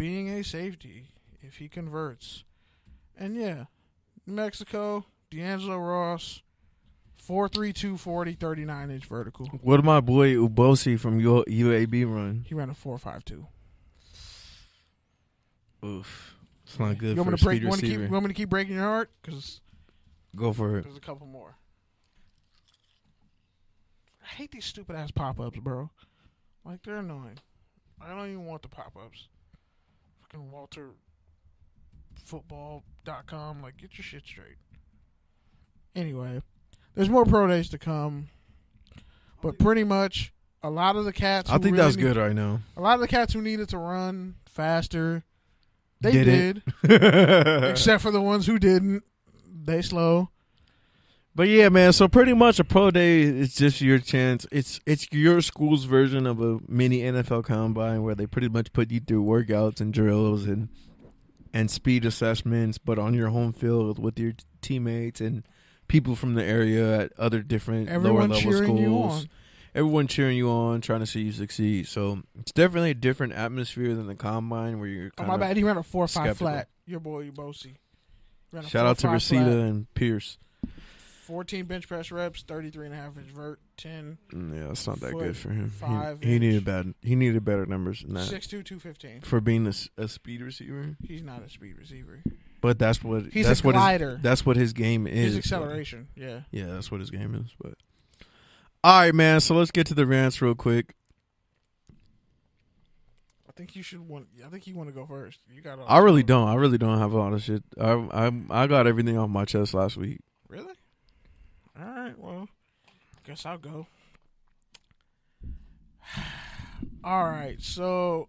being a safety if he converts. And yeah, Mexico, D'Angelo Ross, 4.32 40, 39-inch vertical. What did my boy Ubosi from UAB run? He ran a 4.52. Oof. It's not good you for a want me speed receiver. You want me to keep breaking your heart? Because go for it. There's a couple more. I hate these stupid ass pop-ups, bro. Like, they're annoying. I don't even want the pop-ups. Fucking WalterFootball.com. Like, get your shit straight. Anyway, there's more pro days to come. But pretty much, a lot of the cats I think that's good right now. A lot of the cats who needed to run faster, they did. Except for the ones who didn't. They slow. But yeah, man, so pretty much a pro day is just your chance. It's your school's version of a mini NFL combine where they pretty much put you through workouts and drills and speed assessments, but on your home field with your teammates and people from the area at other different lower level schools. Everyone cheering you on, trying to see you succeed. So it's definitely a different atmosphere than the combine where you're my bad. He ran a 4.5 flat. Your boy Ubosi. Shout out to Reseda and Pierce. 14 bench press reps, 33.5-inch vert, 10. Yeah, that's not that good for him. 5 he needed better numbers than that. 6'2", 215. For being a speed receiver. He's not a speed receiver. But that's a glider. That's what his game is. His acceleration, yeah. Yeah, that's what his game is. But all right, man. So let's get to the rants real quick. I think you want to go first. You got. I really don't have a lot of shit. I got everything off my chest last week. Really? All right. Well, guess I'll go. All right. So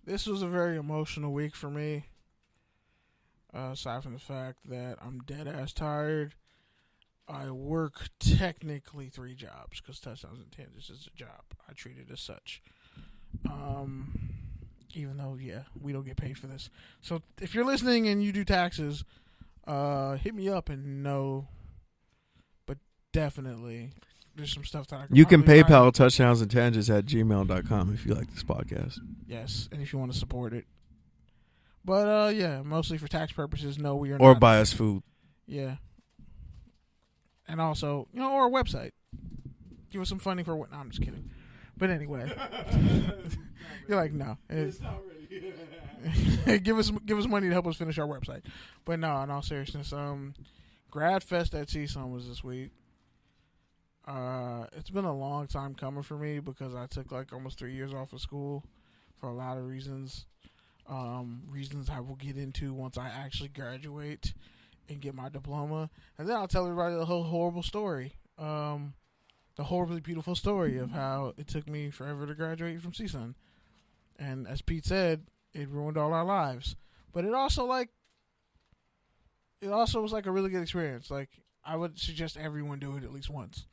this was a very emotional week for me. Aside from the fact that I'm dead ass tired, I work technically 3 jobs because touchdowns and tangents is a job. I treat it as such. Even though, yeah, we don't get paid for this. So if you're listening and you do taxes, hit me up and know. But definitely, there's some stuff that I can. You can PayPal touchdowns and tangents at gmail.com if you like this podcast. Yes, and if you want to support it. But yeah, mostly for tax purposes. No, we are. Or not. Buy us food. Yeah. And also, or a website. Give us some funding for what? No, I'm just kidding. But anyway, you're like, no. It's not really. give us money to help us finish our website. But no, in all seriousness, Grad Fest at CSUN was this week. It's been a long time coming for me because I took like almost 3 years off of school for a lot of reasons. Reasons I will get into once I actually graduate and get my diploma. And then I'll tell everybody the whole horrible story. The horribly beautiful story of how it took me forever to graduate from CSUN. And as Pete said, it ruined all our lives. But it also was like a really good experience. Like, I would suggest everyone do it at least once.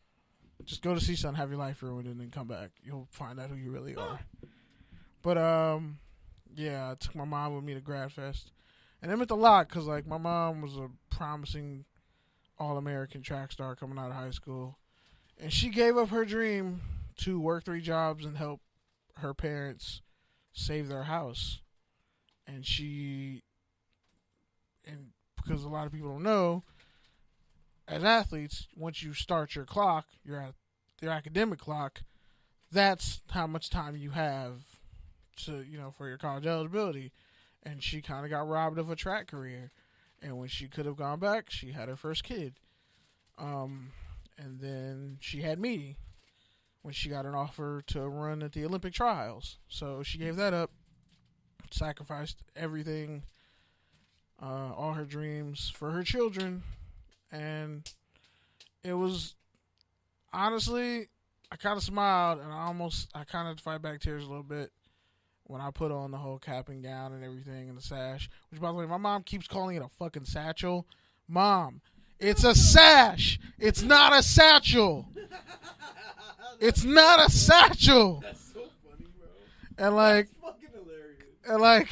Just go to CSUN, have your life ruined, and then come back. You'll find out who you really are. But, yeah, I took my mom with me to Grad Fest. And it meant a lot because, like, my mom was a promising All-American track star coming out of high school. And she gave up her dream to work 3 jobs and help her parents save their house. And because a lot of people don't know, as athletes, once you start your clock, your academic clock, that's how much time you have to, for your college eligibility. And she kind of got robbed of a track career. And when she could have gone back, she had her first kid. And then she had me when she got an offer to run at the Olympic trials. So she gave that up, sacrificed everything, all her dreams for her children. And it was, honestly, I kind of smiled and I kind of fight back tears a little bit when I put on the whole cap and gown and everything and the sash. Which, by the way, my mom keeps calling it a fucking satchel. Mom, it's a sash. It's not a satchel. It's not a satchel. That's so funny, bro. And like, that's fucking hilarious. And like,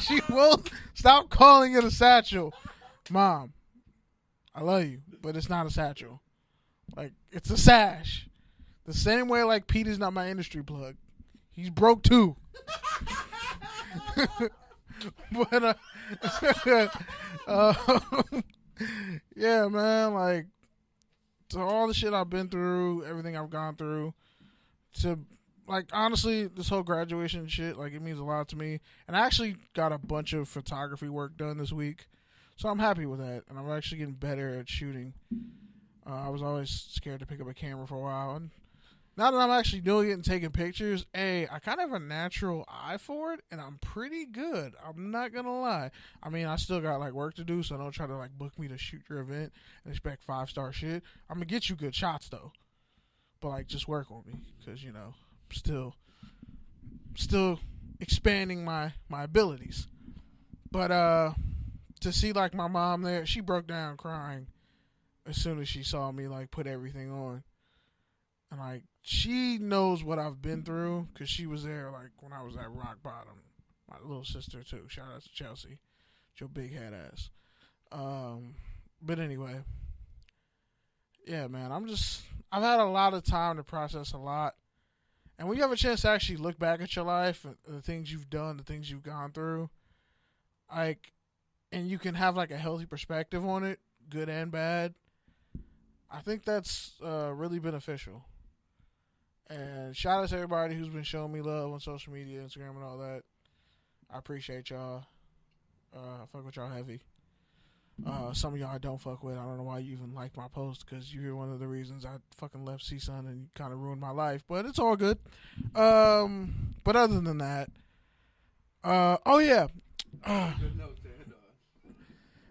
she won't stop calling it a satchel. Mom, I love you, but it's not a satchel. Like, it's a sash. The same way like Pete is not my industry plug. He's broke too. But uh, yeah, man, like to all the shit I've been through, everything I've gone through, to like honestly, this whole graduation shit, like it means a lot to me. And I actually got a bunch of photography work done this week, so I'm happy with that. And I'm actually getting better at shooting. I was always scared to pick up a camera for a while, and now that I'm actually doing it and taking pictures, I kind of have a natural eye for it, and I'm pretty good. I'm not gonna lie. I mean, I still got like work to do, so don't try to like book me to shoot your event and expect 5-star shit. I'm gonna get you good shots though, but like just work on me, because you know, still expanding my abilities. But to see like my mom there, she broke down crying as soon as she saw me like put everything on. And like she knows what I've been through because she was there like when I was at rock bottom. My little sister too. Shout out to Chelsea, your big head ass. But anyway, yeah, man. I've had a lot of time to process a lot, and when you have a chance to actually look back at your life, the things you've done, the things you've gone through, like, and you can have like a healthy perspective on it, good and bad. I think that's really beneficial. And shout out to everybody who's been showing me love on social media, Instagram, and all that. I appreciate y'all. I fuck with y'all heavy. Some of y'all I don't fuck with. I don't know why you even like my post, because you're one of the reasons I fucking left CSUN and kind of ruined my life. But it's all good. But other than that, oh yeah. Good note there,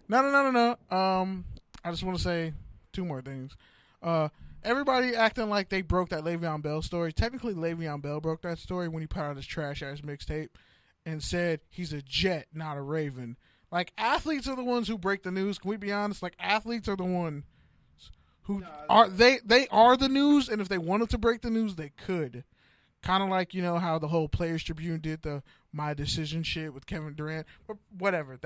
dog. No. I just want to say 2 more things. Everybody acting like they broke that Le'Veon Bell story. Technically, Le'Veon Bell broke that story when he put out his trash-ass mixtape and said he's a Jet, not a Raven. Like, athletes are the ones who break the news. Can we be honest? Like, athletes are the ones who they are the news, and if they wanted to break the news, they could. Kind of like, you know, how the whole Players Tribune did the My Decision shit with Kevin Durant. But whatever.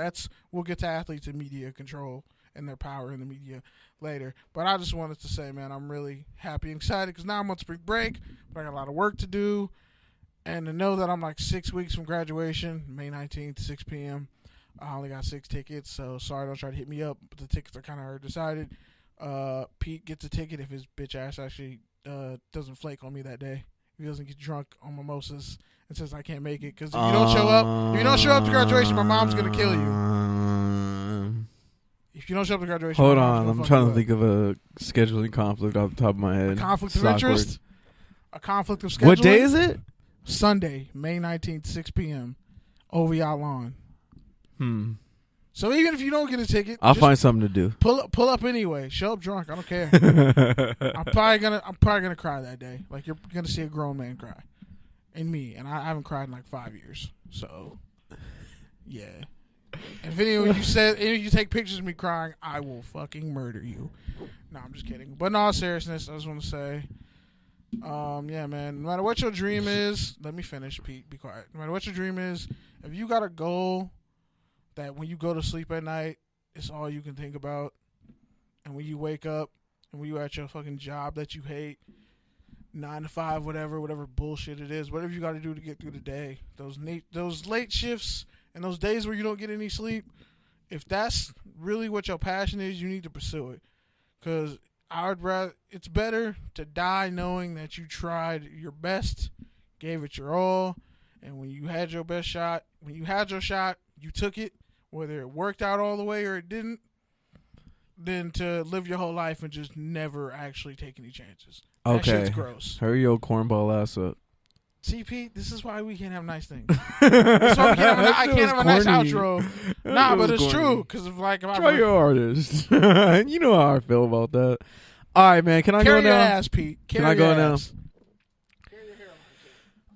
We'll get to athletes and media control and their power in the media later. But I just wanted to say, man, I'm really happy and excited because now I'm on spring break, but I got a lot of work to do. And to know that I'm like 6 weeks from graduation, May 19th, 6 p.m., I only got 6 tickets, so sorry, don't try to hit me up. But the tickets are kind of already decided. Pete gets a ticket if his bitch ass actually doesn't flake on me that day. If he doesn't get drunk on mimosas and says I can't make it. Because if you don't show up to graduation, my mom's going to kill you. If you don't show up to graduation, hold on, I'm trying to think of a scheduling conflict off the top of my head. A conflict of interest? A conflict of scheduling? What day is it? Sunday, May 19th, 6 p.m. OVI lawn. So even if you don't get a ticket, I'll find something to do. Pull up anyway. Show up drunk. I don't care. I'm probably gonna cry that day. Like, you're gonna see a grown man cry, and me, and I haven't cried in like 5 years. So yeah. And if any of you take pictures of me crying, I will fucking murder you. No, I'm just kidding. But in all seriousness, I just want to say, yeah, man, no matter what your dream is, let me finish, Pete, be quiet. No matter what your dream is, if you got a goal that when you go to sleep at night, it's all you can think about, and when you wake up, and when you at your fucking job that you hate, 9 to 5, whatever bullshit it is, whatever you got to do to get through the day, those late shifts and those days where you don't get any sleep, if that's really what your passion is, you need to pursue it. Because it's better to die knowing that you tried your best, gave it your all, and when you had your shot, you took it, whether it worked out all the way or it didn't, than to live your whole life and just never actually take any chances. Okay. That shit's gross. Hurry your cornball ass up. See, Pete, this is why we can't have nice things. This is why I can't have a nice outro. Nah, but it's true. Because try your hardest. You know how I feel about that. All right, man. Can I go now? Carry your ass, Pete. Can I go now?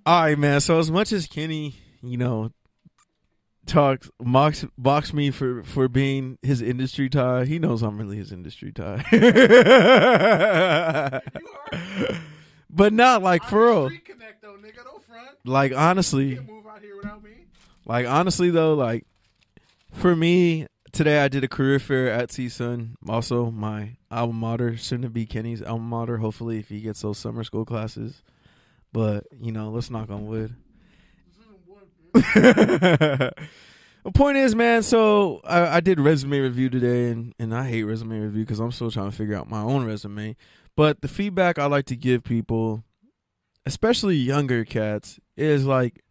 All right, man. So as much as Kenny, box me for being his industry tie, he knows I'm really his industry tie. But not like for real. Though, nigga. Don't front. Like honestly, you can't move out here without me. Like honestly though, like for me today, I did a career fair at CSUN. Also, my alma mater, soon to be Kenny's alma mater. Hopefully, if he gets those summer school classes. But let's knock on wood. The point is, man, so I did resume review today, and I hate resume review because I'm still trying to figure out my own resume. But the feedback I like to give people, especially younger cats, is like,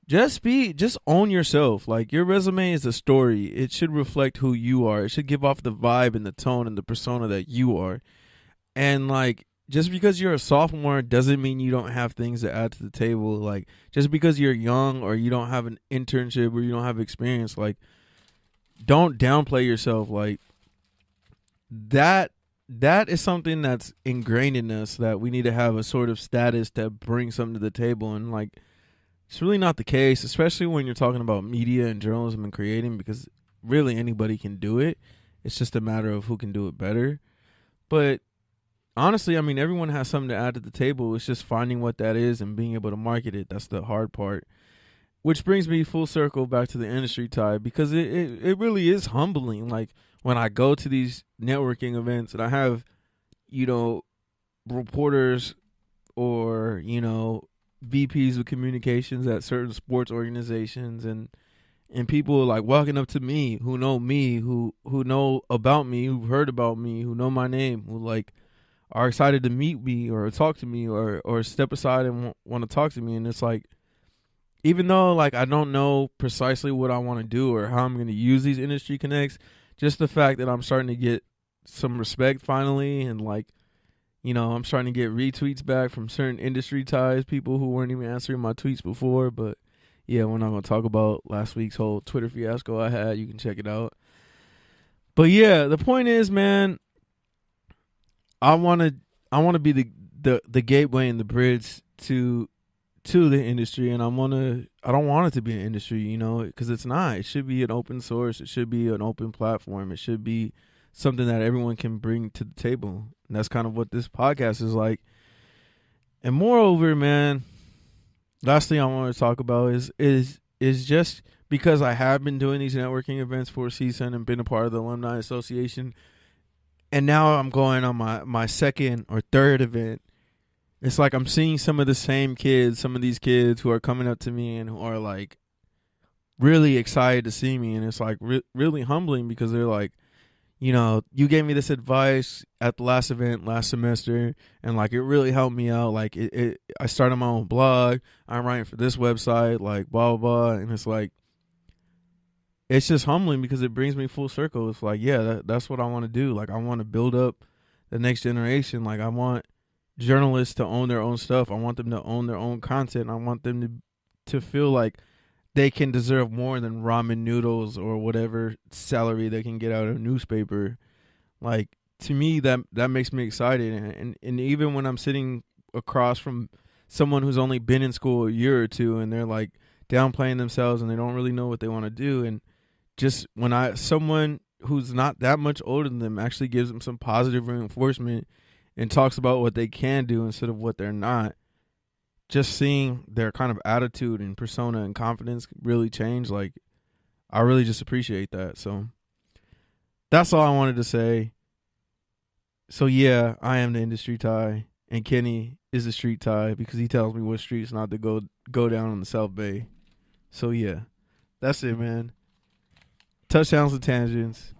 just own yourself. Like, your resume is a story. It should reflect who you are. It should give off the vibe and the tone and the persona that you are. And like, just because you're a sophomore doesn't mean you don't have things to add to the table. Like, just because you're young or you don't have an internship or you don't have experience, like, don't downplay yourself. Like, that is something that's ingrained in us, that we need to have a sort of status that brings something to the table. And like, it's really not the case, especially when you're talking about media and journalism and creating, because really anybody can do it. It's just a matter of who can do it better. But honestly, I mean, everyone has something to add to the table. It's just finding what that is and being able to market it. That's the hard part. Which brings me full circle back to the industry tie, because it really is humbling. Like, when I go to these networking events and I have, reporters or, VPs of communications at certain sports organizations and people like walking up to me, who know about me, who've heard about me, who know my name, who like are excited to meet me or talk to me or step aside and want to talk to me. And it's like, even though like I don't know precisely what I want to do or how I'm going to use these industry connects, just the fact that I'm starting to get some respect finally, and like, I'm starting to get retweets back from certain industry ties, people who weren't even answering my tweets before. But yeah, we're not going to talk about last week's whole Twitter fiasco I had. You can check it out. But yeah, the point is, man, I want to be the gateway and the bridge to the industry, and I don't want it to be an industry, because it's not. It should be an open source. It should be an open platform. It should be something that everyone can bring to the table. And that's kind of what this podcast is like. And moreover, man, last thing I want to talk about is just because I have been doing these networking events for a season and been a part of the Alumni Association, and now I'm going on my second or third event. It's like I'm seeing some of these kids who are coming up to me and who are like really excited to see me. And it's like really humbling, because they're like, you gave me this advice at the last event last semester, and like it really helped me out. Like I started my own blog. I'm writing for this website, like blah, blah, blah. And it's like, it's just humbling because it brings me full circle. It's like, yeah, that's what I want to do. Like, I want to build up the next generation. Like, I want journalists to own their own stuff. I want them to own their own content. I want them to feel like they can deserve more than ramen noodles or whatever salary they can get out of a newspaper. Like, to me, that makes me excited. And even when I'm sitting across from someone who's only been in school a year or two, and they're like downplaying themselves and they don't really know what they want to do, and just when someone who's not that much older than them actually gives them some positive reinforcement and talks about what they can do instead of what they're not, just seeing their kind of attitude and persona and confidence really change. Like, I really just appreciate that. So that's all I wanted to say. So yeah, I am the industry tie, and Kenny is the street tie because he tells me what streets not to go down in the South Bay. So yeah, that's it, man. Touchdowns and tangents.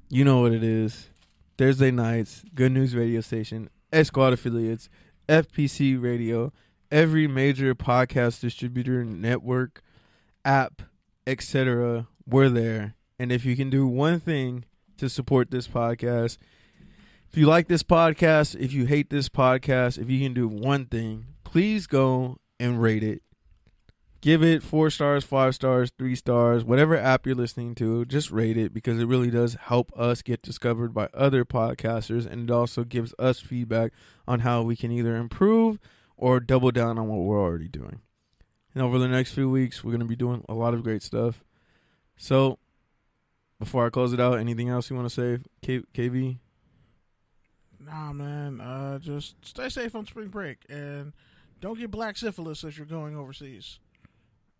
You know what it is. Thursday nights, Good News Radio Station, X Squad affiliates, FPC Radio, every major podcast distributor, network, app, etc. We're there. And if you can do one thing to support this podcast, if you like this podcast, if you hate this podcast, if you can do one thing, please go and rate it. Give it 4 stars, 5 stars, 3 stars, whatever app you're listening to, just rate it, because it really does help us get discovered by other podcasters, and it also gives us feedback on how we can either improve or double down on what we're already doing. And over the next few weeks, we're going to be doing a lot of great stuff. So, before I close it out, anything else you want to say, KV? Nah, man. Just stay safe on spring break, and don't get black syphilis if you're going overseas.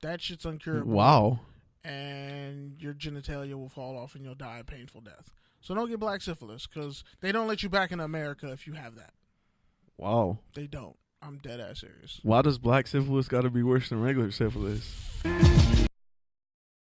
That shit's uncurable. Wow. And your genitalia will fall off and you'll die a painful death. So don't get black syphilis, because they don't let you back in America if you have that. Wow. They don't. I'm dead ass serious. Why does black syphilis got to be worse than regular syphilis?